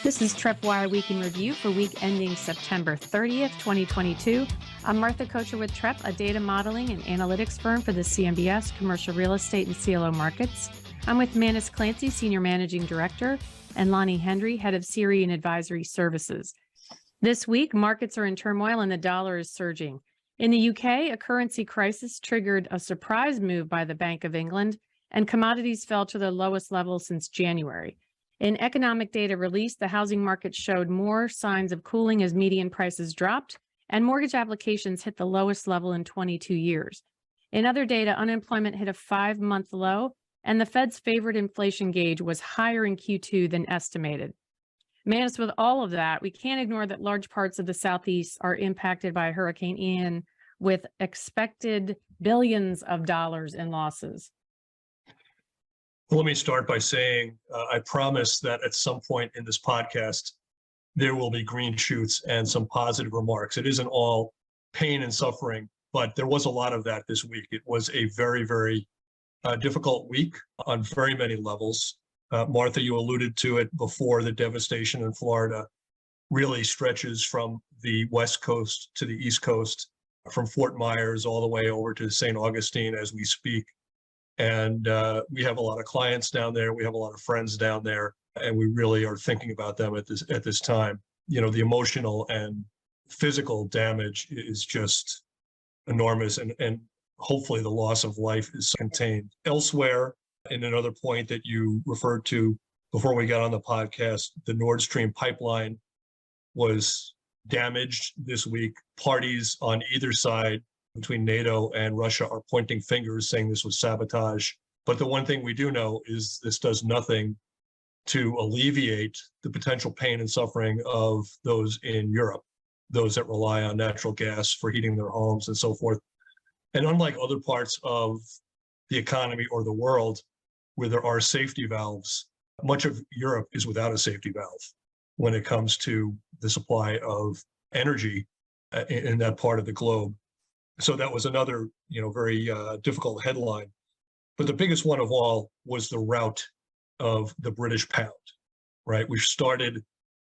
This is TreppWire Week in Review for week ending September 30th, 2022. I'm Martha Kocher with Trepp, a data modeling and analytics firm for the CMBS, commercial real estate, and CLO markets. I'm with Manus Clancy, Senior Managing Director, and Lonnie Hendry, Head of CRE and Advisory Services. This week, markets are in turmoil and the dollar is surging. In the UK, a currency crisis triggered a surprise move by the Bank of England, and commodities fell to their lowest level since January. In economic data released, the housing market showed more signs of cooling as median prices dropped, and mortgage applications hit the lowest level in 22 years. In other data, unemployment hit a 5-month low, and the Fed's favorite inflation gauge was higher in Q2 than estimated. Manus, with all of that, we can't ignore that large parts of the Southeast are impacted by Hurricane Ian, with expected billions of dollars in losses. Let me start by saying I promise that at some point in this podcast, there will be green shoots and some positive remarks. It isn't all pain and suffering, but there was a lot of that this week. It was a very, very difficult week on very many levels. Martha, you alluded to it before. The devastation in Florida really stretches from the West Coast to the East Coast, from Fort Myers all the way over to St. Augustine as we speak. And we have a lot of clients down there. We have a lot of friends down there, and we really are thinking about them at this time. You know, the emotional and physical damage is just enormous, and hopefully the loss of life is contained. Elsewhere, in another point that you referred to before we got on the podcast, the Nord Stream pipeline was damaged this week. Parties on either side between NATO and Russia are pointing fingers, saying this was sabotage. But the one thing we do know is this does nothing to alleviate the potential pain and suffering of those in Europe, those that rely on natural gas for heating their homes and so forth. And unlike other parts of the economy or the world where there are safety valves, much of Europe is without a safety valve when it comes to the supply of energy in that part of the globe. So that was another, very difficult headline. But the biggest one of all was the rout of the British pound, right? We started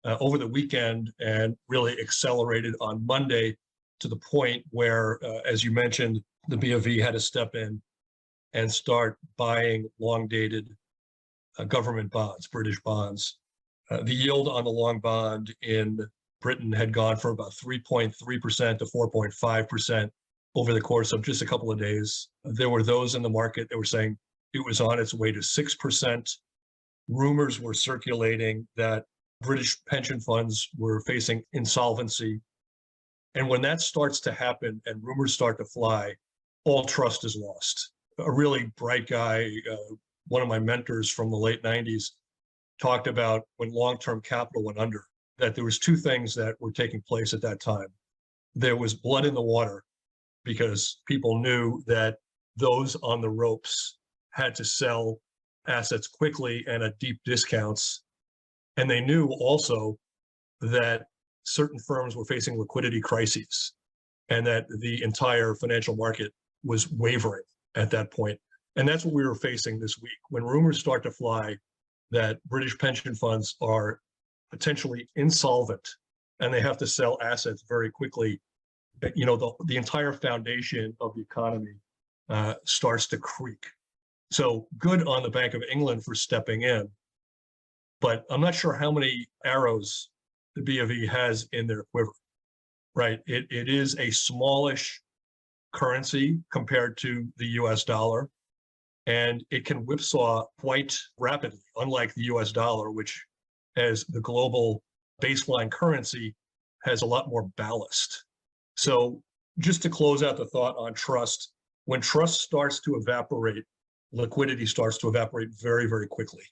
over the weekend and really accelerated on Monday to the point where, as you mentioned, the BOV had to step in and start buying long-dated government bonds, British bonds. The yield on the long bond in Britain had gone from about 3.3% to 4.5%. Over the course of just a couple of days. There were those in the market that were saying it was on its way to 6%. Rumors were circulating that British pension funds were facing insolvency. And when that starts to happen and rumors start to fly, all trust is lost. A really bright guy, one of my mentors from the late 90s, talked about when long-term capital went under, that there was two things that were taking place at that time. There was blood in the water, because people knew that those on the ropes had to sell assets quickly and at deep discounts. And they knew also that certain firms were facing liquidity crises and that the entire financial market was wavering at that point. And that's what we were facing this week. When rumors start to fly that British pension funds are potentially insolvent and they have to sell assets very quickly, the entire foundation of the economy starts to creak. So good on the Bank of England for stepping in, but I'm not sure how many arrows the BOV has in their quiver, right? It is a smallish currency compared to the US dollar, and it can whipsaw quite rapidly, unlike the US dollar, which as the global baseline currency has a lot more ballast. So just to close out the thought on trust, when trust starts to evaporate, liquidity starts to evaporate very, very quickly.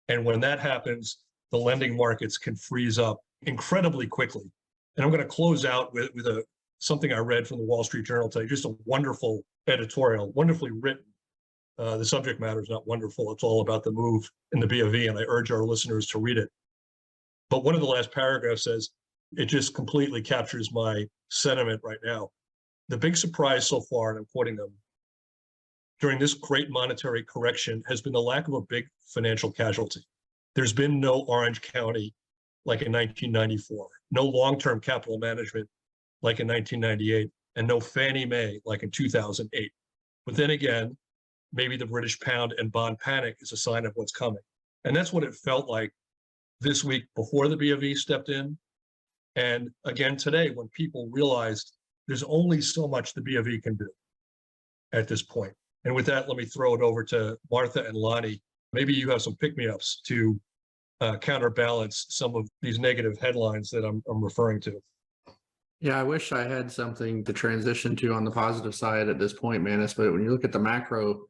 And when that happens, the lending markets can freeze up incredibly quickly. And I'm going to close out with something I read from the Wall Street Journal today, just a wonderful editorial, wonderfully written. The subject matter is not wonderful. It's all about the move in the BOV, and I urge our listeners to read it. But one of the last paragraphs says, it just completely captures my sentiment right now. The big surprise so far, and I'm quoting them, during this great monetary correction has been the lack of a big financial casualty. There's been no Orange County like in 1994, no long-term capital management like in 1998, and no Fannie Mae like in 2008. But then again, maybe the British pound and bond panic is a sign of what's coming. And that's what it felt like this week before the BOE stepped in. And again today, when people realized there's only so much the BOE can do at this point. And with that, let me throw it over to Martha and Lonnie. Maybe you have some pick-me-ups to counterbalance some of these negative headlines that I'm referring to. Yeah, I wish I had something to transition to on the positive side at this point, Manus, but when you look at the macro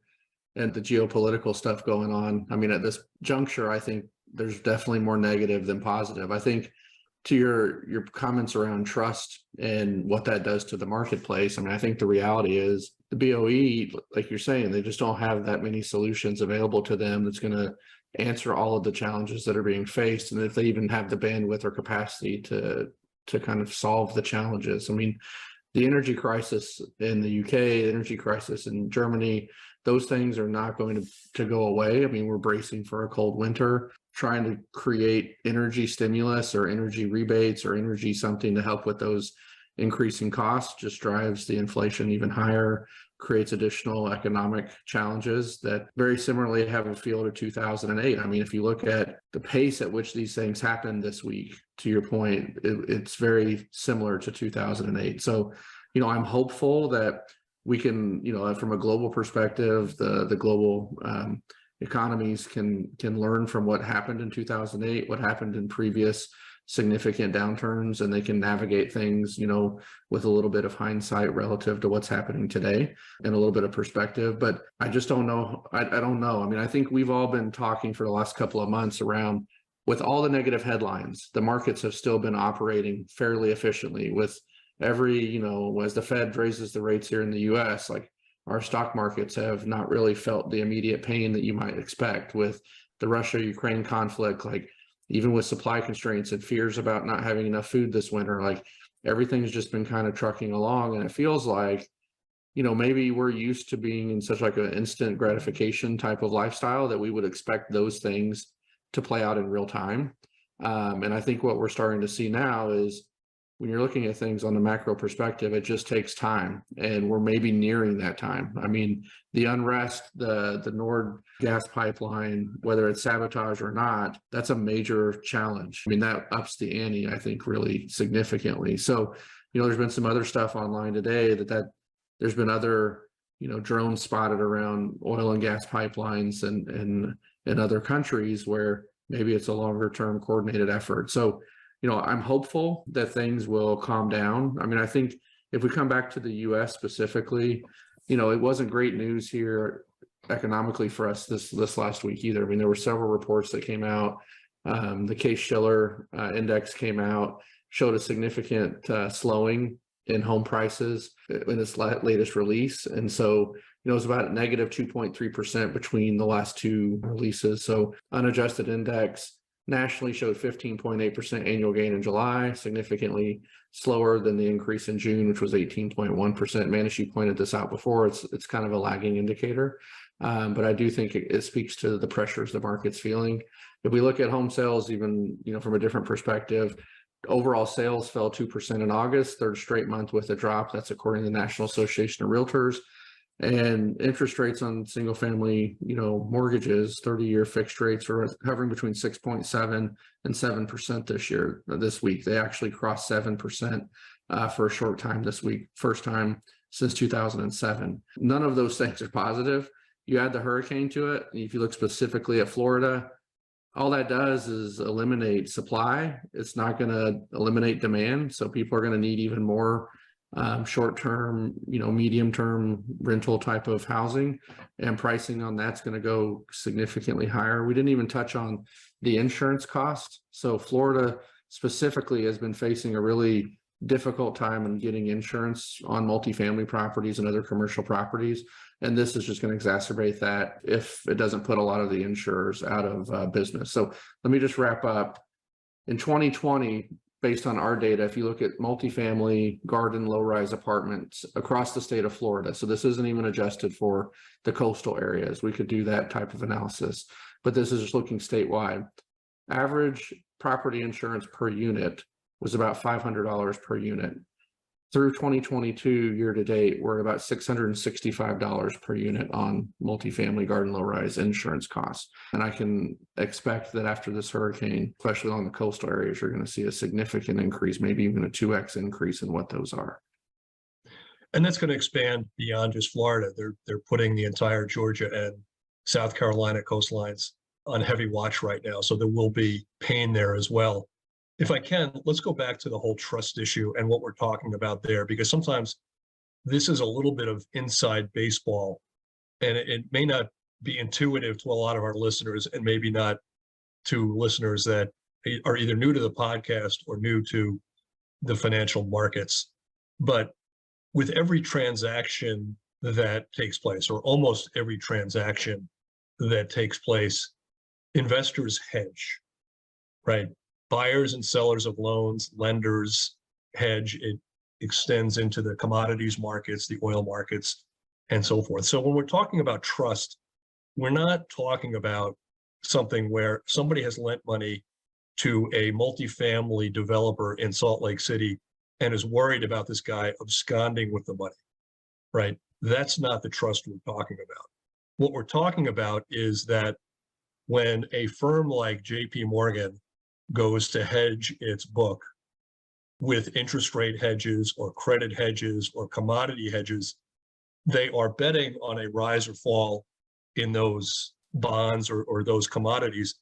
and the geopolitical stuff going on, I mean, at this juncture, I think there's definitely more negative than positive. I think to your comments around trust and what that does to the marketplace, I mean, I think the reality is the BOE, like you're saying, they just don't have that many solutions available to them that's going to answer all of the challenges that are being faced. And if they even have the bandwidth or capacity to kind of solve the challenges. I mean, the energy crisis in the UK, the energy crisis in Germany, those things are not going to go away. I mean, we're bracing for a cold winter, trying to create energy stimulus or energy rebates or energy something to help with those increasing costs just drives the inflation even higher, creates additional economic challenges that very similarly have a feel to 2008. I mean, if you look at the pace at which these things happened this week, to your point, it's very similar to 2008. So, I'm hopeful that we can, from a global perspective, the global economies can learn from what happened in 2008, what happened in previous significant downturns, and they can navigate things, with a little bit of hindsight relative to what's happening today and a little bit of perspective. But I just don't know. I don't know. I mean, I think we've all been talking for the last couple of months around, with all the negative headlines, the markets have still been operating fairly efficiently with every, as the Fed raises the rates here in the US, like our stock markets have not really felt the immediate pain that you might expect with the Russia-Ukraine conflict, like even with supply constraints and fears about not having enough food this winter, like everything's just been kind of trucking along. And it feels like, maybe we're used to being in such like an instant gratification type of lifestyle that we would expect those things to play out in real time. And I think what we're starting to see now is when you're looking at things on the macro perspective, it just takes time, and we're maybe nearing that time. I mean, the unrest, the Nord gas pipeline, whether it's sabotage or not, that's a major challenge. I mean, that ups the ante, I think, really significantly. So, there's been some other stuff online today that there's been other, drones spotted around oil and gas pipelines and in other countries where maybe it's a longer term coordinated effort. So, I'm hopeful that things will calm down. I mean, I think if we come back to the US specifically, it wasn't great news here economically for us this last week either. I mean, there were several reports that came out. The Case-Shiller index came out, showed a significant slowing in home prices in its latest release. And so, it was about negative 2.3% between the last two releases. So unadjusted index nationally showed 15.8% annual gain in July, significantly slower than the increase in June, which was 18.1%. Manish, you pointed this out before. It's kind of a lagging indicator, but I do think it speaks to the pressures the market's feeling. If we look at home sales, even from a different perspective, overall sales fell 2% in August, third straight month with a drop. That's according to the National Association of Realtors. And interest rates on single family, mortgages, 30-year fixed rates are hovering between 6.7 and 7% this week. They actually crossed 7% for a short time this week, first time since 2007. None of those things are positive. You add the hurricane to it. If you look specifically at Florida, all that does is eliminate supply. It's not going to eliminate demand. So people are going to need even more short-term, medium-term rental type of housing, and pricing on that's going to go significantly higher. We didn't even touch on the insurance cost. So Florida specifically has been facing a really difficult time in getting insurance on multifamily properties and other commercial properties. And this is just going to exacerbate that if it doesn't put a lot of the insurers out of business. So let me just wrap up. In 2020, based on our data, if you look at multifamily, garden, low-rise apartments across the state of Florida, so this isn't even adjusted for the coastal areas. We could do that type of analysis, but this is just looking statewide. Average property insurance per unit was about $500 per unit. Through 2022 year to date, we're at about $665 per unit on multifamily garden low-rise insurance costs. And I can expect that after this hurricane, especially on the coastal areas, you're going to see a significant increase, maybe even a 2x increase in what those are. And that's going to expand beyond just Florida. They're putting the entire Georgia and South Carolina coastlines on heavy watch right now. So there will be pain there as well. If I can, let's go back to the whole trust issue and what we're talking about there, because sometimes this is a little bit of inside baseball, and it may not be intuitive to a lot of our listeners, and maybe not to listeners that are either new to the podcast or new to the financial markets. But with every transaction that takes place, or almost every transaction that takes place, investors hedge, right? Buyers and sellers of loans, lenders hedge. It extends into the commodities markets, the oil markets, and so forth. So when we're talking about trust, we're not talking about something where somebody has lent money to a multifamily developer in Salt Lake City and is worried about this guy absconding with the money, right? That's not the trust we're talking about. What we're talking about is that when a firm like JP Morgan goes to hedge its book with interest rate hedges or credit hedges or commodity hedges, they are betting on a rise or fall in those bonds or those commodities.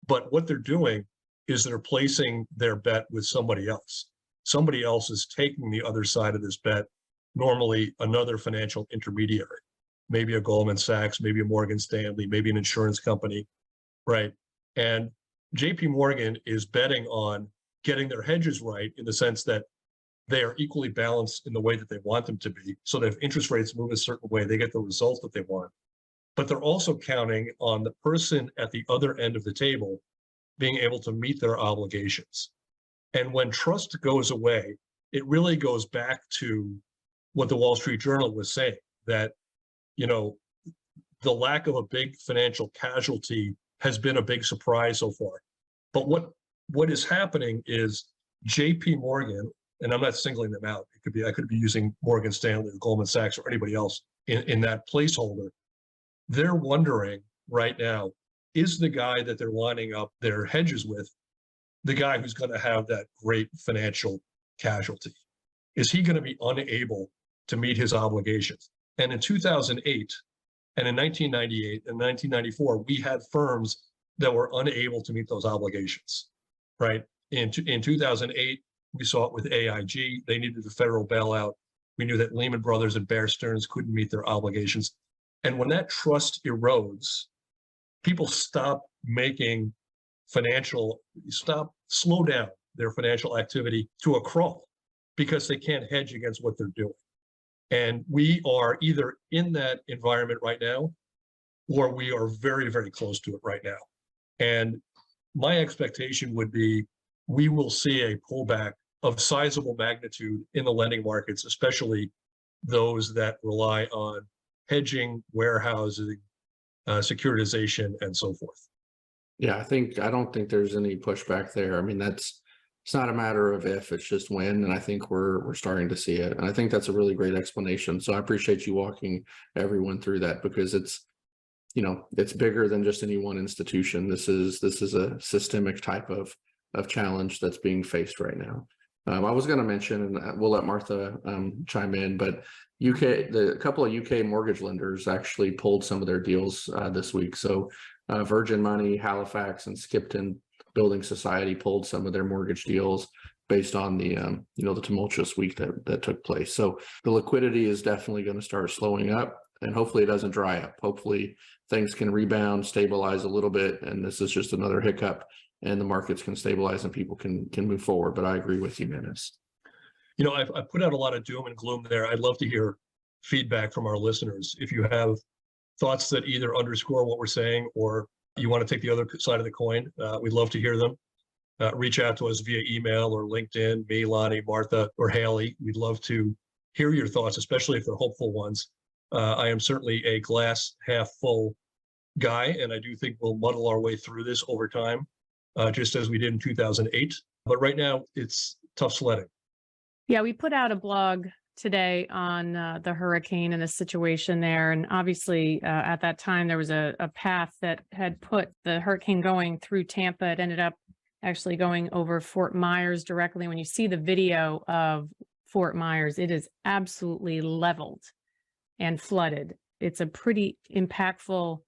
But what they're doing is they're placing their bet with somebody else. Somebody else is taking the other side of this bet, normally another financial intermediary, maybe a Goldman Sachs, maybe a Morgan Stanley, maybe an insurance company, right? And JP Morgan is betting on getting their hedges right in the sense that they are equally balanced in the way that they want them to be. So that if interest rates move a certain way, they get the result that they want. But they're also counting on the person at the other end of the table being able to meet their obligations. And when trust goes away, it really goes back to what the Wall Street Journal was saying, that, you know, the lack of a big financial casualty has been a big surprise so far. But what is happening is JP Morgan, and I'm not singling them out, I could be using Morgan Stanley or Goldman Sachs or anybody else in that placeholder. They're wondering right now, is the guy that they're lining up their hedges with the guy who's going to have that great financial casualty? Is he going to be unable to meet his obligations? And in 2008, and in 1998 and 1994, we had firms that were unable to meet those obligations, right? In 2008, we saw it with AIG. They needed a federal bailout. We knew that Lehman Brothers and Bear Stearns couldn't meet their obligations. And when that trust erodes, people stop making slow down their financial activity to a crawl because they can't hedge against what they're doing. And we are either in that environment right now, or we are very, very close to it right now. And my expectation would be we will see a pullback of sizable magnitude in the lending markets, especially those that rely on hedging, warehousing, securitization, and so forth. Yeah, I don't think there's any pushback there. I mean, it's not a matter of if, it's just when, and I think we're starting to see it. And I think that's a really great explanation. So I appreciate you walking everyone through that, because it's bigger than just any one institution. This is a systemic type of challenge that's being faced right now. I was going to mention, and we'll let Martha chime in, but a couple of UK mortgage lenders actually pulled some of their deals this week. So Virgin Money, Halifax, and Skipton Building Society pulled some of their mortgage deals based on the the tumultuous week that took place. So the liquidity is definitely going to start slowing up, and hopefully it doesn't dry up. Hopefully things can rebound, stabilize a little bit, and this is just another hiccup, and the markets can stabilize and people can move forward. But I agree with you, Menace. I put out a lot of doom and gloom there. I'd love to hear feedback from our listeners. If you have thoughts that either underscore what we're saying or you want to take the other side of the coin, we'd love to hear them. reach out to us via email or LinkedIn, me, Lonnie, Martha, or Haley. We'd love to hear your thoughts, especially if they're hopeful ones. I am certainly a glass half full guy, and I do think we'll muddle our way through this over time, just as we did in 2008. But right now, it's tough sledding. Yeah, we put out a blog today on the hurricane and the situation there. And obviously, at that time, there was a path that had put the hurricane going through Tampa. It ended up actually going over Fort Myers directly. When you see the video of Fort Myers, it is absolutely leveled and flooded. It's a pretty impactful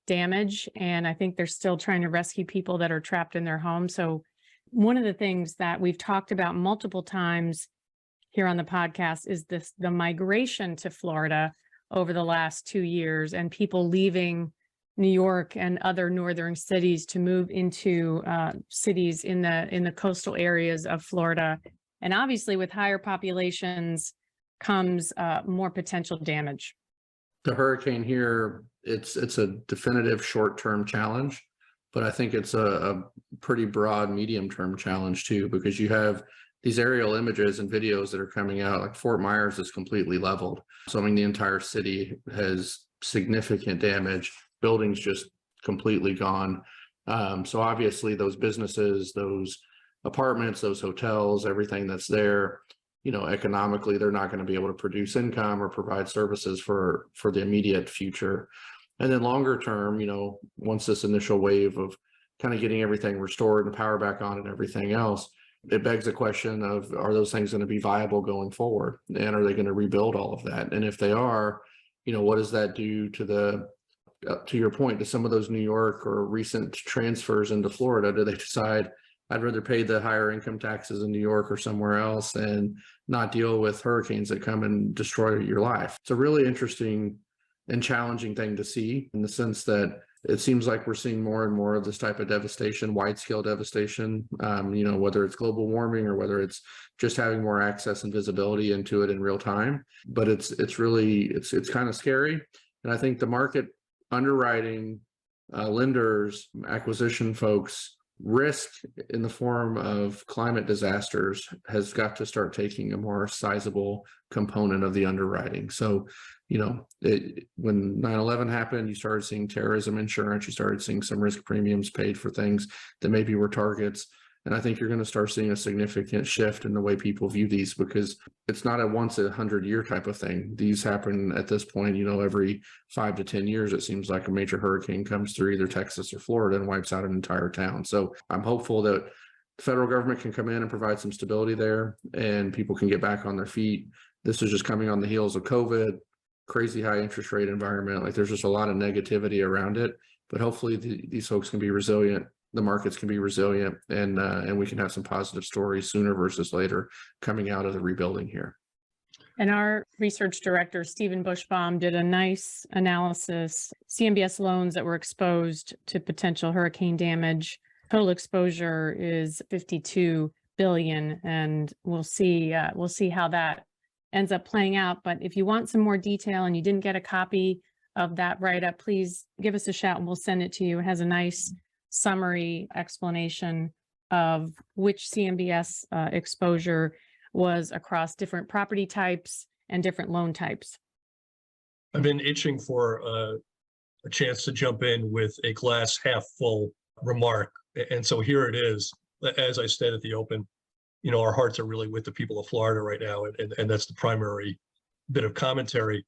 damage. And I think they're still trying to rescue people that are trapped in their homes. So one of the things that we've talked about multiple times here on the podcast is the migration to Florida over the last 2 years, and people leaving New York and other northern cities to move into cities in the coastal areas of Florida. And obviously, with higher populations comes more potential damage. The hurricane here, it's a definitive short-term challenge, but I think it's a pretty broad medium-term challenge too, because you have these aerial images and videos that are coming out. Like Fort Myers is completely leveled. So I mean, the entire city has significant damage. Buildings just completely gone. So obviously those businesses, those apartments, those hotels, everything that's there, economically, they're not going to be able to produce income or provide services for the immediate future. And then longer term, once this initial wave of kind of getting everything restored and power back on and everything else, it begs the question of, are those things going to be viable going forward? And are they going to rebuild all of that? And if they are, what does that do to to your point, to some of those New York or recent transfers into Florida? Do they decide, I'd rather pay the higher income taxes in New York or somewhere else and not deal with hurricanes that come and destroy your life? It's a really interesting and challenging thing to see, in the sense that it seems like we're seeing more and more of this type of devastation, wide scale devastation, whether it's global warming or whether it's just having more access and visibility into it in real time. But it's kind of scary. And I think the market underwriting, lenders, acquisition folks, risk in the form of climate disasters has got to start taking a more sizable component of the underwriting. So, when 9/11 happened, you started seeing terrorism insurance, you started seeing some risk premiums paid for things that maybe were targets. And I think you're going to start seeing a significant shift in the way people view these, because it's not a once 100-year type of thing. These happen at this point, every 5 to 10 years, it seems like a major hurricane comes through either Texas or Florida and wipes out an entire town. So I'm hopeful that the federal government can come in and provide some stability there and people can get back on their feet. This is just coming on the heels of COVID, crazy high interest rate environment. Like, there's just a lot of negativity around it, but hopefully these folks can be resilient. The markets can be resilient, and we can have some positive stories sooner versus later coming out of the rebuilding here. And our research director, Stephen Bushbaum, did a nice analysis. CMBS loans that were exposed to potential hurricane damage, total exposure is $52 billion, and we'll see how that ends up playing out. But if you want some more detail and you didn't get a copy of that write-up, please give us a shout and we'll send it to you. It has a nice summary explanation of which CMBS exposure was across different property types and different loan types. I've been itching for a chance to jump in with a glass half full remark. And so here it is. As I said at the open, our hearts are really with the people of Florida right now. And that's the primary bit of commentary.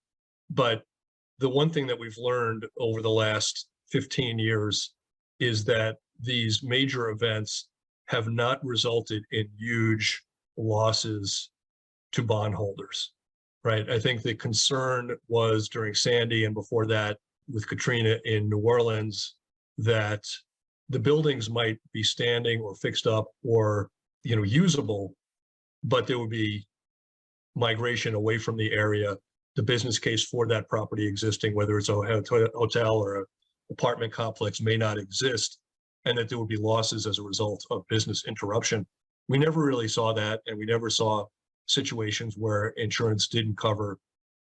But the one thing that we've learned over the last 15 years is that these major events have not resulted in huge losses to bondholders, right? I think the concern was during Sandy and before that with Katrina in New Orleans that the buildings might be standing or fixed up or, usable, but there would be migration away from the area, the business case for that property existing, whether it's a hotel or an apartment complex, may not exist, and that there would be losses as a result of business interruption. We never really saw that, and we never saw situations where insurance didn't cover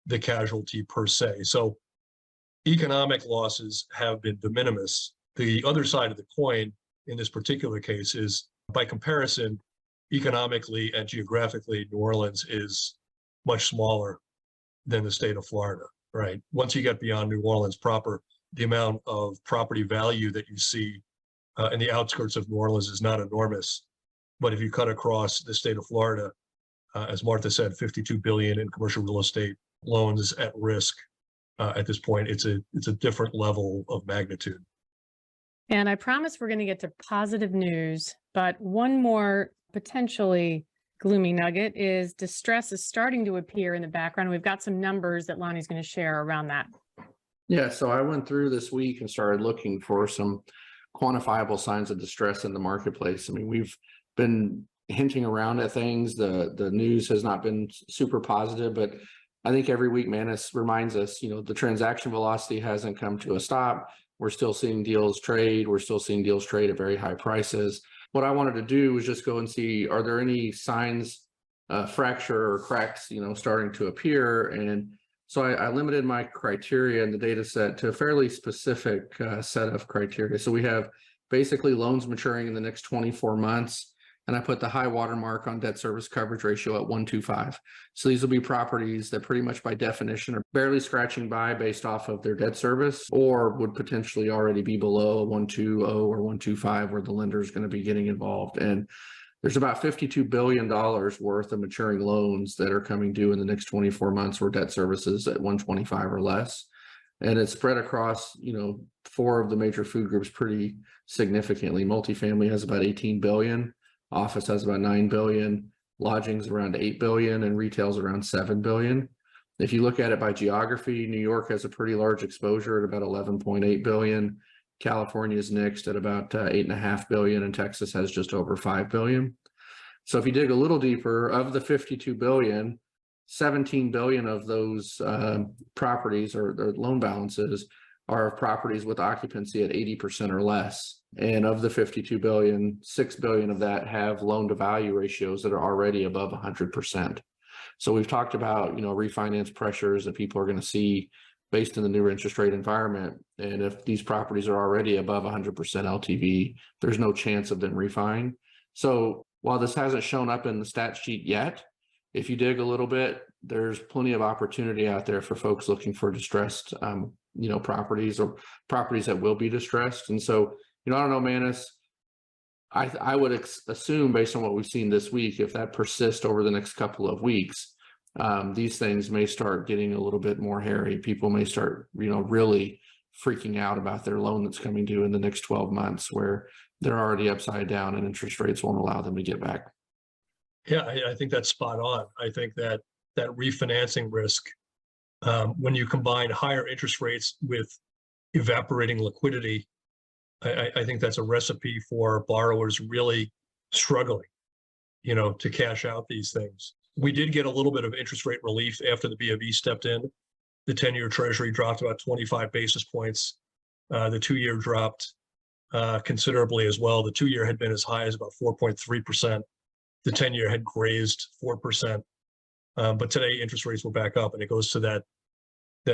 the casualty per se. So economic losses have been de minimis. The other side of the coin in this particular case is By comparison, economically and geographically, New Orleans is much smaller than the state of Florida, right? Once you get beyond New Orleans proper, the amount of property value that you see in the outskirts of New Orleans is not enormous. But if you cut across the state of Florida, as Martha said, 52 billion in commercial real estate loans at risk. At this point, it's a different level of magnitude. And I promise we're going to get to positive news, but one more potentially gloomy nugget is distress is starting to appear in the background. We've got some numbers that Lonnie's going to share around that. Yeah, so I went through this week and started looking for some quantifiable signs of distress in the marketplace. I mean, we've been hinting around at things. The news has not been super positive, but I think every week Manus reminds us, the transaction velocity hasn't come to a stop. We're still seeing deals trade. We're still seeing deals trade at very high prices. What I wanted to do was just go and see, are there any signs, fracture or cracks, starting to appear? And so I limited my criteria in the data set to a fairly specific set of criteria. So we have basically loans maturing in the next 24 months. And I put the high watermark on debt service coverage ratio at 1.25. So these will be properties that pretty much by definition are barely scratching by based off of their debt service, or would potentially already be below a 1.20 or 1.25 where the lender is going to be getting involved. And there's about $52 billion worth of maturing loans that are coming due in the next 24 months where debt service is at 1.25 or less. And it's spread across, 4 of the major food groups pretty significantly. Multifamily has about 18 billion. Office has about 9 billion, lodging's around 8 billion, and retail's around 7 billion. If you look at it by geography, New York has a pretty large exposure at about 11.8 billion. California is next at about 8.5 billion, and Texas has just over 5 billion. So if you dig a little deeper, of the 52 billion, 17 billion of those properties or loan balances are properties with occupancy at 80% or less. And of the 52 billion, 6 billion of that have loan to value ratios that are already above 100%. So we've talked about, refinance pressures that people are going to see based in the new interest rate environment. And if these properties are already above 100% LTV, there's no chance of them refining. So while this hasn't shown up in the stat sheet yet, if you dig a little bit, there's plenty of opportunity out there for folks looking for distressed, properties or properties that will be distressed. And so, I don't know, Manus, I would assume based on what we've seen this week, if that persists over the next couple of weeks, these things may start getting a little bit more hairy. People may start, really freaking out about their loan that's coming due in the next 12 months where they're already upside down and interest rates won't allow them to get back. Yeah, I think that's spot on. I think that refinancing risk, when you combine higher interest rates with evaporating liquidity, I think that's a recipe for borrowers really struggling, to cash out these things. We did get a little bit of interest rate relief after the BOE stepped in. The 10-year Treasury dropped about 25 basis points. The 2-year dropped considerably as well. The 2-year had been as high as about 4.3%. The 10-year had grazed 4%. But today interest rates were back up, and it goes to that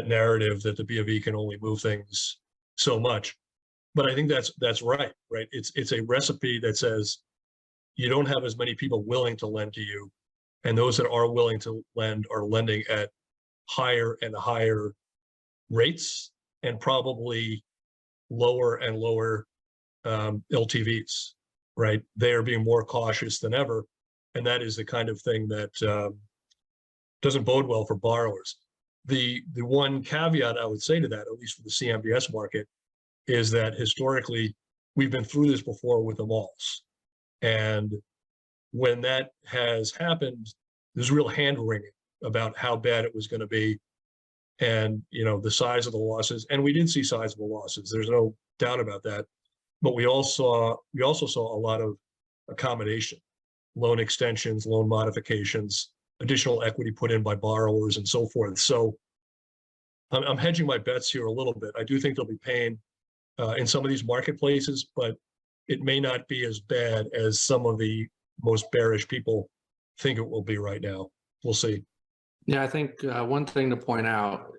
narrative that the BOE can only move things so much. But I think that's right? It's a recipe that says you don't have as many people willing to lend to you, and those that are willing to lend are lending at higher and higher rates and probably lower and lower LTVs, right? They are being more cautious than ever, and that is the kind of thing that doesn't bode well for borrowers. The one caveat I would say to that, at least for the CMBS market, is that historically we've been through this before with the malls, and when that has happened, there's real hand wringing about how bad it was going to be, and the size of the losses. And we did see sizable losses. There's no doubt about that. But we also saw a lot of accommodation, loan extensions, loan modifications, additional equity put in by borrowers, and so forth. So I'm hedging my bets here a little bit. I do think there'll be pain in some of these marketplaces, but it may not be as bad as some of the most bearish people think it will be right now. We'll see. Yeah, I think one thing to point out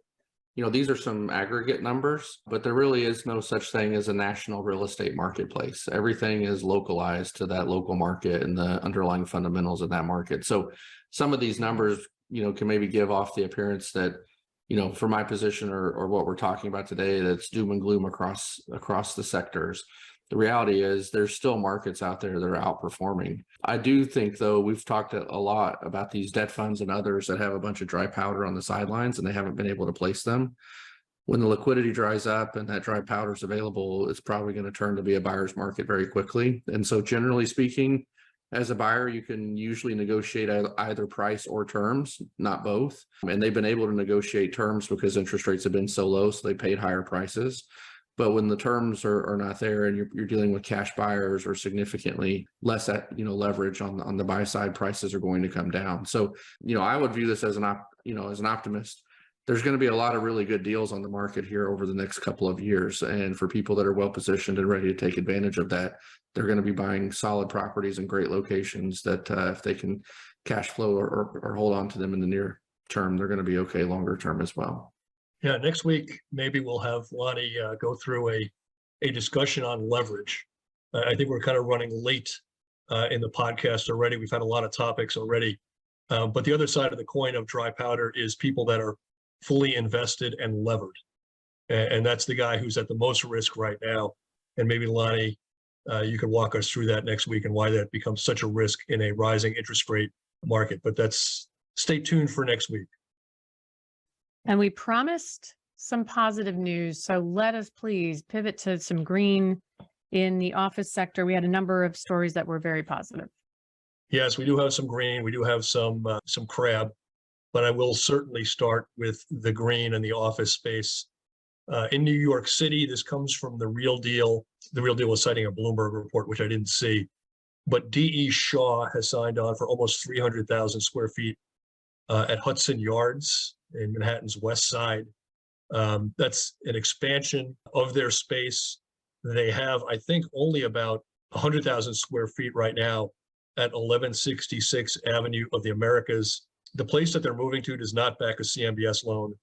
these are some aggregate numbers, but there really is no such thing as a national real estate marketplace. Everything is localized to that local market and the underlying fundamentals of that market. So some of these numbers, can maybe give off the appearance that, for my position or what we're talking about today, that's doom and gloom across the sectors. The reality is there's still markets out there that are outperforming. I do think, though, we've talked a lot about these debt funds and others that have a bunch of dry powder on the sidelines and they haven't been able to place them. When the liquidity dries up and that dry powder is available, it's probably going to turn to be a buyer's market very quickly. And so generally speaking, as a buyer, you can usually negotiate either price or terms, not both. And they've been able to negotiate terms because interest rates have been so low, so they paid higher prices. But when the terms are not there and you're dealing with cash buyers or significantly less leverage on the buy side, prices are going to come down. So, I would view this as an optimist. There's going to be a lot of really good deals on the market here over the next couple of years. And for people that are well positioned and ready to take advantage of that, they're going to be buying solid properties in great locations that if they can cash flow or hold on to them in the near term, they're going to be okay longer term as well. Yeah, next week, maybe we'll have Lonnie go through a discussion on leverage. I think we're kind of running late in the podcast already. We've had a lot of topics already. But the other side of the coin of dry powder is people that are fully invested and levered. And that's the guy who's at the most risk right now. And maybe Lonnie, you could walk us through that next week and why that becomes such a risk in a rising interest rate market. But stay tuned for next week. And we promised some positive news. So let us please pivot to some green in the office sector. We had a number of stories that were very positive. Yes, we do have some green. We do have some crab, but I will certainly start with the green in the office space. In New York City, this comes from The Real Deal. The Real Deal was citing a Bloomberg report, which I didn't see. But D.E. Shaw has signed on for almost 300,000 square feet at Hudson Yards in Manhattan's West Side. That's an expansion of their space. They have, I think, only about 100,000 square feet right now at 1166 Avenue of the Americas. The place that they're moving to does not back a CMBS loan,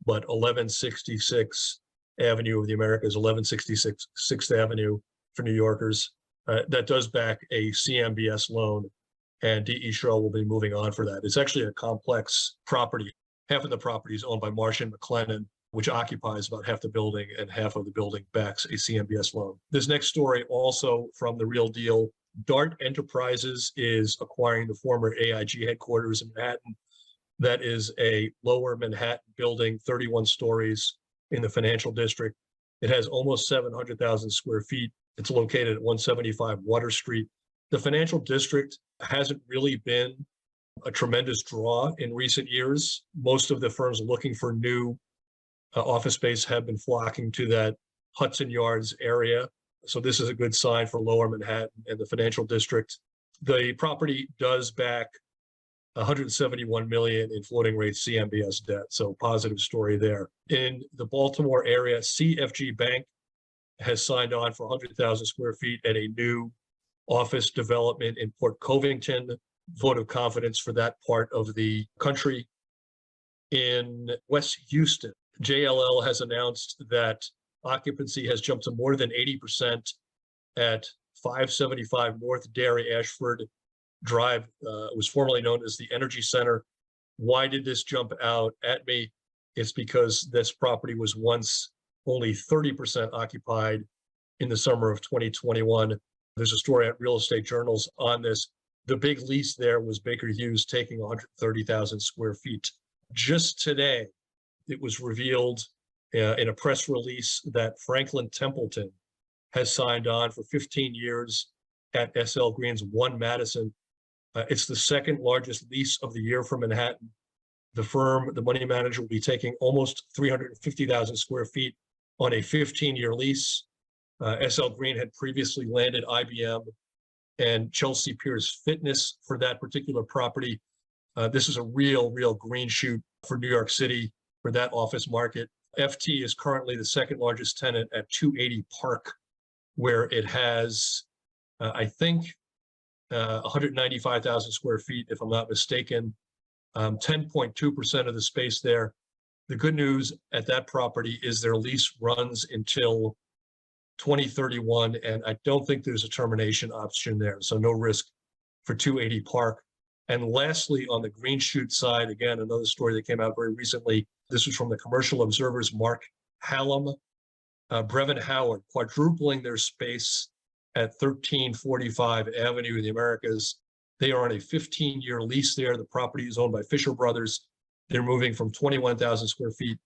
but 1166 Avenue of the Americas, 1166 6th Avenue for New Yorkers. That does back a CMBS loan, and D.E. Shaw will be moving on for that. It's actually a complex property. Half of the property is owned by Marsh & McLennan, which occupies about half the building, and half of the building backs a CMBS loan. This next story, also from The Real Deal, Dart Enterprises is acquiring the former AIG headquarters in Manhattan. That is a lower Manhattan building, 31 stories in the financial district. It has almost 700,000 square feet. It's located at 175 Water Street. The financial district hasn't really been a tremendous draw in recent years. Most of the firms looking for new office space have been flocking to that Hudson Yards area. So this is a good sign for lower Manhattan and the financial district. The property does back 171 million in floating rate CMBS debt. So positive story there. In the Baltimore area, CFG Bank has signed on for 100,000 square feet at a new office development in Port Covington. Vote of confidence for that part of the country. In West Houston, JLL has announced that occupancy has jumped to more than 80% at 575 North Dairy Ashford Drive. Was formerly known as the Energy Center. Why did this jump out at me? It's because this property was once only 30% occupied in the summer of 2021. There's a story at Real Estate Journals on this. The big lease there was Baker Hughes taking 130,000 square feet. Just today, it was revealed in a press release that Franklin Templeton has signed on for 15 years at SL Green's 1 Madison. It's the second largest lease of the year for Manhattan. The firm, the money manager, will be taking almost 350,000 square feet on a 15-year lease. SL Green had previously landed IBM and Chelsea Piers Fitness for that particular property. This is a real green shoot for New York City for that office market. FT is currently the second largest tenant at 280 Park, where it has, I think, 195,000 square feet, if I'm not mistaken. 10.2% of the space there The good news at that property is their lease runs until 2031, and I don't think there's a termination option there, so no risk for 280 Park. And lastly, on the green shoot side, again, another story that came out very recently. This was from the Commercial Observer's Mark Hallam. Brevin Howard quadrupling their space at 1345 Avenue of the Americas. They are on a 15-year lease there. The property is owned by Fisher Brothers. They're moving from 21,000 square feet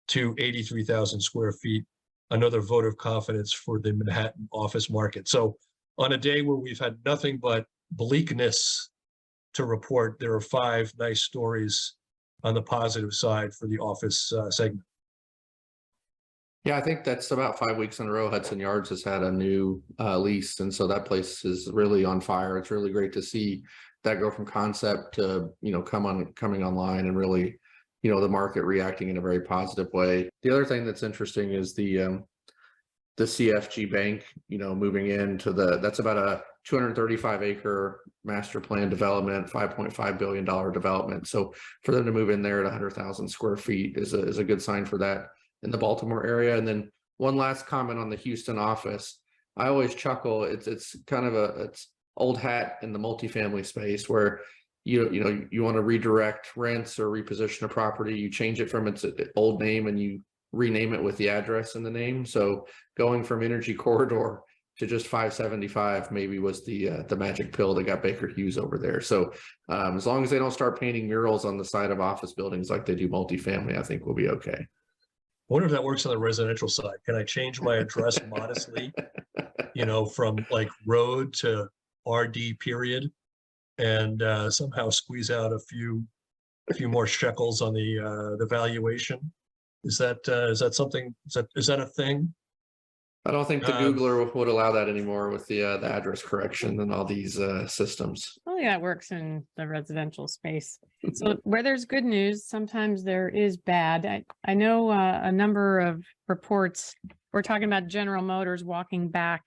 to 83,000 square feet. Another vote of confidence for the Manhattan office market. So on a day where we've had nothing but bleakness to report, there are 5 nice stories on the positive side for the office segment. Yeah, I think that's about 5 weeks in a row. Hudson Yards has had a new lease, and so that place is really on fire. It's really great to see that go from concept to coming online, and really, the market reacting in a very positive way. The other thing that's interesting is the CFG Bank, moving into that's about a 235 acre master plan development, $5.5 billion development. So for them to move in there at 100,000 square feet is a good sign for that in the Baltimore area. And then one last comment on the Houston office. I always chuckle. It's kind of it's old hat in the multifamily space where you want to redirect rents or reposition a property. You change it from its old name and you rename it with the address in the name. So going from Energy Corridor to just 575 maybe was the magic pill that got Baker Hughes over there. So as long as they don't start painting murals on the side of office buildings like they do multifamily, I think we'll be okay. I wonder if that works on the residential side. Can I change my address modestly, from like road to RD period, and somehow squeeze out a few more shekels on the valuation? Is that something? Is that a thing? I don't think the Googler would allow that anymore with the address correction and all these systems. I think that works in the residential space. So where there's good news, sometimes there is bad. I know a number of reports. We're talking about General Motors walking back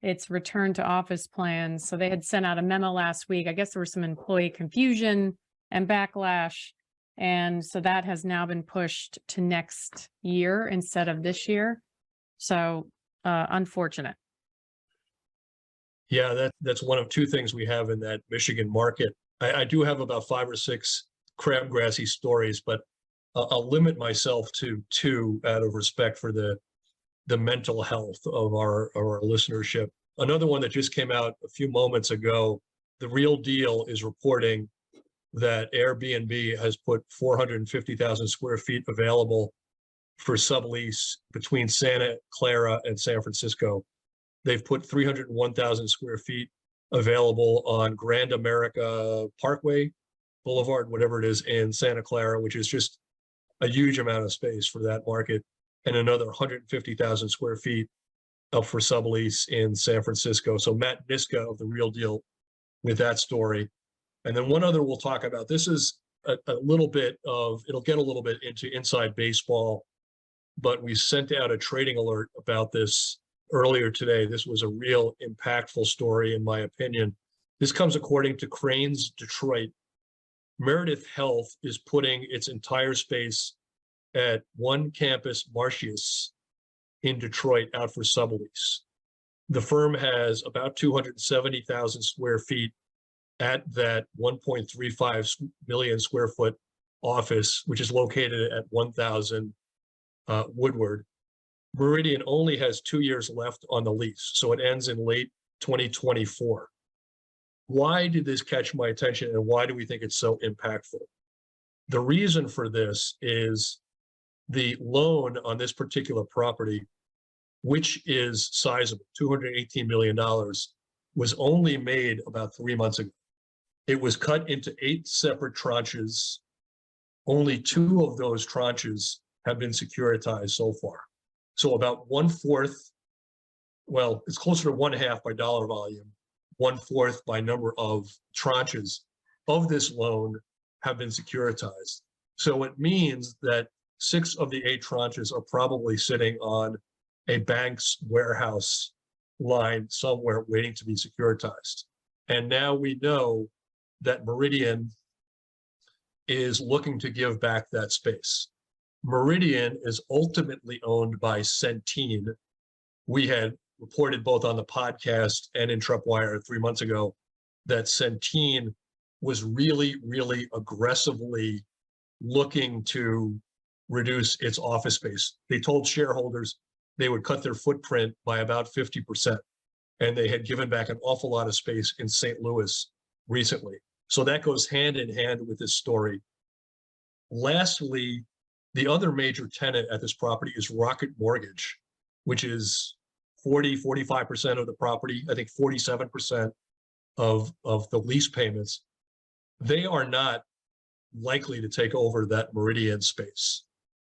its return to office plans. So they had sent out a memo last week. I guess there was some employee confusion and backlash. And so that has now been pushed to next year instead of this year. So unfortunate. Yeah, that's one of 2 things we have in that Michigan market. I do have about 5 or 6 crabgrassy stories, but I'll limit myself to 2 out of respect for the mental health of our listenership. Another one that just came out a few moments ago, The Real Deal is reporting that Airbnb has put 450,000 square feet available for sublease between Santa Clara and San Francisco. They've put 301,000 square feet available on Grand America Parkway Boulevard, whatever it is, in Santa Clara, which is just a huge amount of space for that market, and another 150,000 square feet up for sublease in San Francisco. So Matt Niska of The Real Deal with that story. And then one other we'll talk about. This is a little bit of, it'll get a little bit into inside baseball, but we sent out a trading alert about this earlier today. This was a real impactful story, in my opinion. This comes according to Cranes Detroit. Meredith Health is putting its entire space at One Campus Martius in Detroit out for sublease. The firm has about 270,000 square feet at that 1.35 million square foot office, which is located at 1000 Woodward. Meridian only has 2 years left on the lease, so it ends in late 2024. Why did this catch my attention, and why do we think it's so impactful? The reason for this is the loan on this particular property, which is sizable, $218 million, was only made about 3 months ago. It was cut into 8 separate tranches. Only 2 of those tranches have been securitized so far. So about 1/4, well, it's closer to 1/2 by dollar volume, 1/4 by number of tranches of this loan have been securitized. So it means that 6 of the 8 tranches are probably sitting on a bank's warehouse line somewhere waiting to be securitized. And now we know that Meridian is looking to give back that space. Meridian is ultimately owned by Centene. We had reported both on the podcast and in TreppWire 3 months ago that Centene was really, really aggressively looking to reduce its office space. They told shareholders they would cut their footprint by about 50%. And they had given back an awful lot of space in St. Louis recently. So that goes hand in hand with this story. Lastly, the other major tenant at this property is Rocket Mortgage, which is 45% of the property, I think 47% of the lease payments. They are not likely to take over that Meridian space.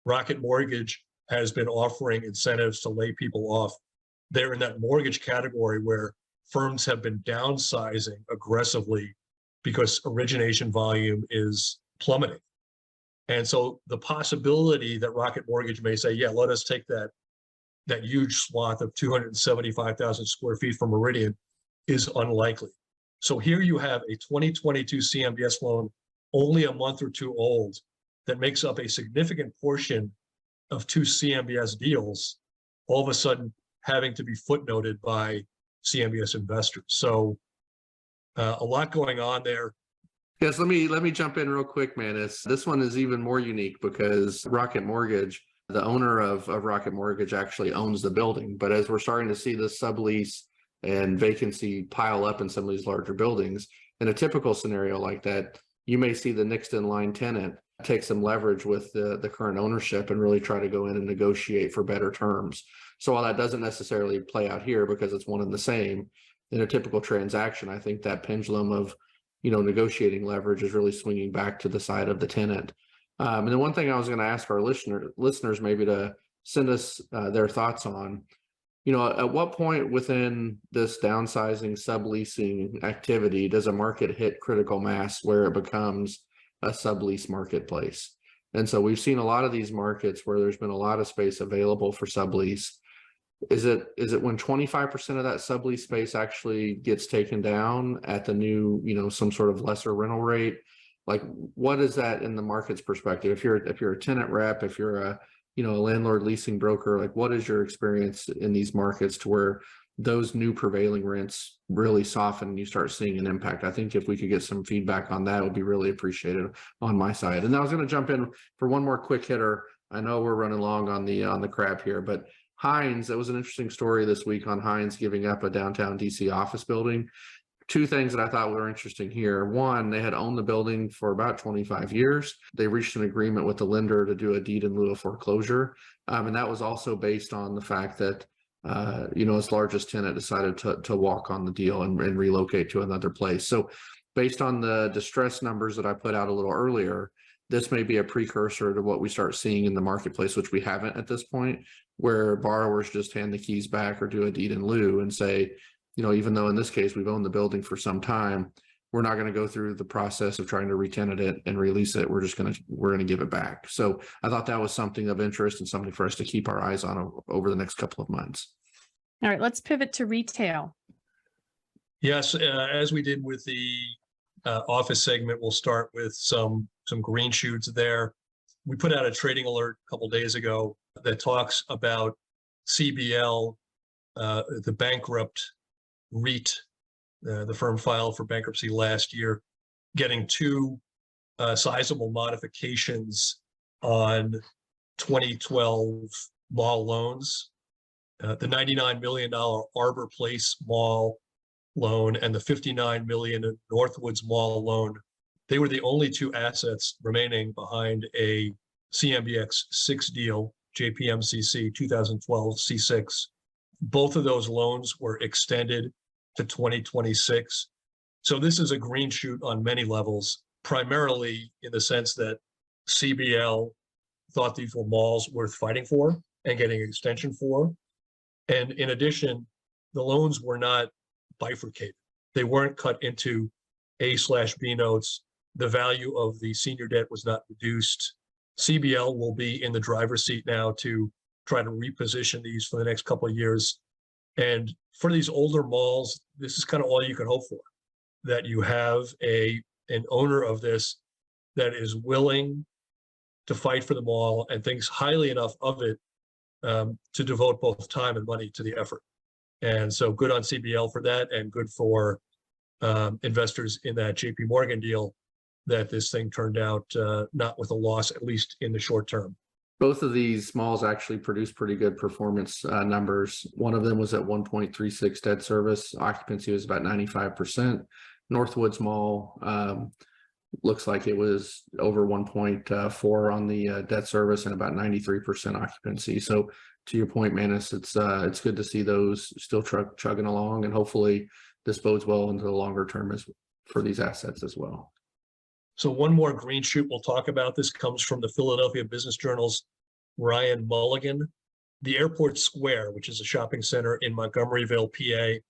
Rocket Mortgage has been offering incentives to lay people off. They're in that mortgage category where firms have been downsizing aggressively because origination volume is plummeting. And so the possibility that Rocket Mortgage may say, yeah, let us take that huge swath of 275,000 square feet from Meridian is unlikely. So here you have a 2022 CMBS loan, only a month or two old, that makes up a significant portion of two CMBS deals, all of a sudden having to be footnoted by CMBS investors. So a lot going on there. Yes, let me jump in real quick, Manus. This one is even more unique because Rocket Mortgage, the owner of Rocket Mortgage actually owns the building. But as we're starting to see this sublease and vacancy pile up in some of these larger buildings, in a typical scenario like that, you may see the next in line tenant take some leverage with the current ownership and really try to go in and negotiate for better terms. So while that doesn't necessarily play out here because it's one and the same, in a typical transaction, I think that pendulum of negotiating leverage is really swinging back to the side of the tenant. And then one thing I was going to ask our listeners maybe to send us their thoughts on, at what point within this downsizing, subleasing activity does a market hit critical mass where it becomes a sublease marketplace? And so we've seen a lot of these markets where there's been a lot of space available for sublease. Is it when 25% of that sublease space actually gets taken down at the new, some sort of lesser rental rate? Like, what is that in the market's perspective? If you're a tenant rep, if you're a landlord leasing broker, like, what is your experience in these markets to where those new prevailing rents really soften and you start seeing an impact? I think if we could get some feedback on that, it would be really appreciated on my side. And I was going to jump in for one more quick hitter. I know we're running long on the crab here, but Hines, that was an interesting story this week on Hines giving up a downtown DC office building. Two things that I thought were interesting here. One, they had owned the building for about 25 years. They reached an agreement with the lender to do a deed in lieu of foreclosure. And that was also based on the fact that, its largest tenant decided to walk on the deal and relocate to another place. So based on the distress numbers that I put out a little earlier, this may be a precursor to what we start seeing in the marketplace, which we haven't at this point, where borrowers just hand the keys back or do a deed in lieu and say, even though in this case we've owned the building for some time, we're not going to go through the process of trying to re-tenant it and release it. We're going to give it back. So I thought that was something of interest and something for us to keep our eyes on over the next couple of months. All right, let's pivot to retail. Yes, as we did with the office segment, we'll start with some green shoots there. We put out a trading alert a couple days ago that talks about CBL, the bankrupt REIT, the firm filed for bankruptcy last year, getting two sizable modifications on 2012 mall loans. The $99 million Arbor Place Mall loan and the $59 million Northwoods Mall loan. They were the only two assets remaining behind a CMBX 6 deal, JPMCC 2012 C6. Both of those loans were extended to 2026. So this is a green shoot on many levels, primarily in the sense that CBL thought these were malls worth fighting for and getting an extension for. And in addition, the loans were not bifurcated. They weren't cut into A/B notes. The value of the senior debt was not reduced. CBL will be in the driver's seat now to try to reposition these for the next couple of years. And for these older malls, this is kind of all you can hope for, that you have an owner of this that is willing to fight for them all and thinks highly enough of it to devote both time and money to the effort. And so good on CBL for that, and good for investors in that JP Morgan deal that this thing turned out not with a loss, at least in the short term. Both of these malls actually produced pretty good performance numbers. One of them was at 1.36 debt service. Occupancy was about 95%. Northwoods Mall looks like it was over 1.4 on the debt service and about 93% occupancy. So to your point, Manus, it's good to see those still chugging along, and hopefully this bodes well into the longer term for these assets as well. So one more green shoot we'll talk about. This comes from the Philadelphia Business Journal's Ryan Mulligan. The Airport Square, which is a shopping center in Montgomeryville,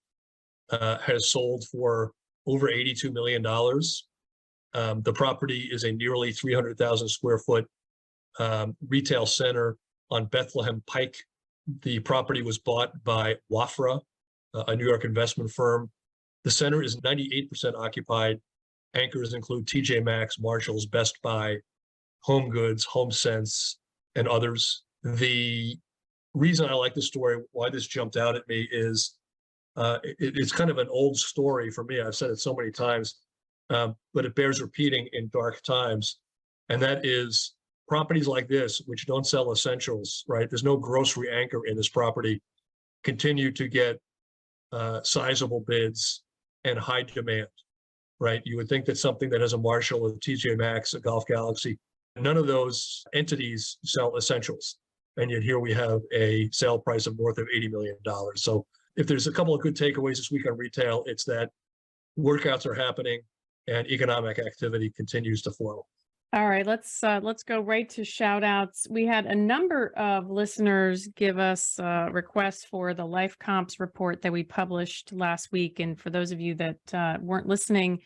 PA, has sold for over $82 million. The property is a nearly 300,000 square foot retail center on Bethlehem Pike. The property was bought by Wafra, a New York investment firm. The center is 98% occupied. Anchors include TJ Maxx, Marshalls, Best Buy, Home Goods, HomeSense, and others. The reason I like this story, why this jumped out at me, is it's kind of an old story for me. I've said it so many times, but it bears repeating in dark times. And that is properties like this, which don't sell essentials, right? There's no grocery anchor in this property, continue to get sizable bids and high demand. Right? You would think that something that has a Marshall, a TJ Maxx, a Golf Galaxy, none of those entities sell essentials. And yet here we have a sale price of north of $80 million. So if there's a couple of good takeaways this week on retail, it's that workouts are happening and economic activity continues to flow. All right, let's go right to shout outs. We had a number of listeners give us requests for the Life Comps report that we published last week. And for those of you that weren't listening,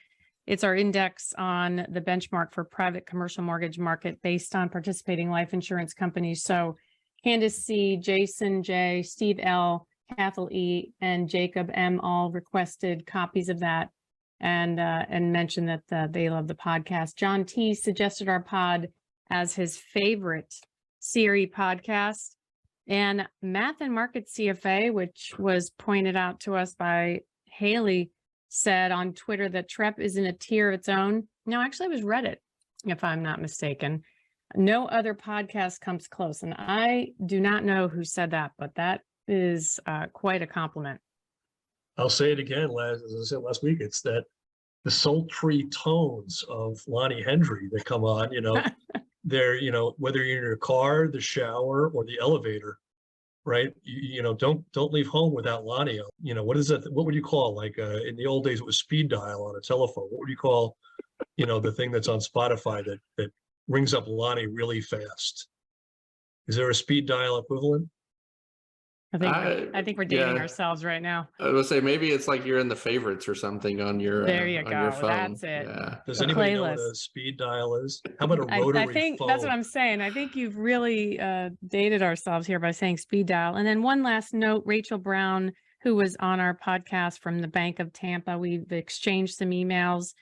it's our index on the benchmark for private commercial mortgage market based on participating life insurance companies. So Candace C, Jason J, Steve L, Cathal E, and Jacob M all requested copies of that. And mentioned that they love the podcast. John T suggested our pod as his favorite CRE podcast. And Math and Market CFA, which was pointed out to us by Haley, said on Twitter that Trepp is in a tier of its own. No, actually it was Reddit, if I'm not mistaken. No other podcast comes close. And I do not know who said that, but that is quite a compliment. I'll say it again, as I said last week, it's that the sultry tones of Lonnie Hendry that come on, they're, whether you're in your car, the shower, or the elevator, right? Don't leave home without Lonnie. What is that? What would you call, like in the old days, it was speed dial on a telephone. What would you call, the thing that's on Spotify that rings up Lonnie really fast? Is there a speed dial equivalent? I think we're dating ourselves right now. I would say maybe it's like you're in the favorites or something on your there you on go. your phone. That's it. Yeah. Does anybody know what a speed dial is? How about a rotary I think phone? that's what I'm saying. I think you've really dated ourselves here by saying speed dial. And then one last note, Rachel Brown, who was on our podcast from the Bank of Tampa, we've exchanged some emails.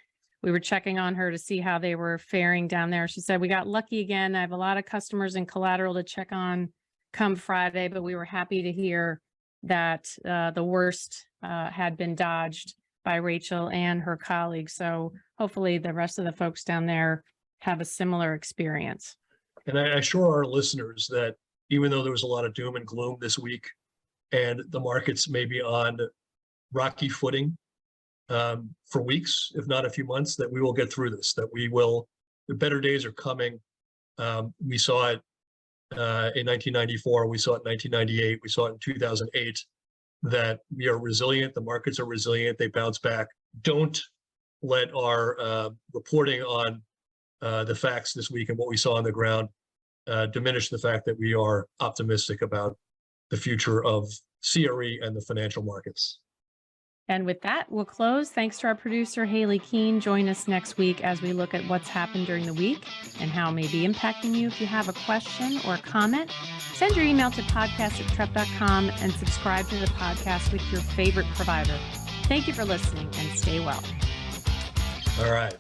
We were checking on her to see how they were faring down there. She said, we got lucky again. I have a lot of customers and collateral to check on come Friday, but we were happy to hear that the worst had been dodged by Rachel and her colleagues. So hopefully the rest of the folks down there have a similar experience. And I assure our listeners that even though there was a lot of doom and gloom this week and the markets may be on rocky footing for weeks, if not a few months, that we will get through this, that the better days are coming. We saw it in 1994, we saw it in 1998, we saw it in 2008, that we are resilient, the markets are resilient, they bounce back. Don't let our reporting on the facts this week and what we saw on the ground diminish the fact that we are optimistic about the future of CRE and the financial markets. And with that, we'll close. Thanks to our producer, Haley Keene. Join us next week as we look at what's happened during the week and how it may be impacting you. If you have a question or a comment, send your email to podcast@trepp.com and subscribe to the podcast with your favorite provider. Thank you for listening and stay well. All right.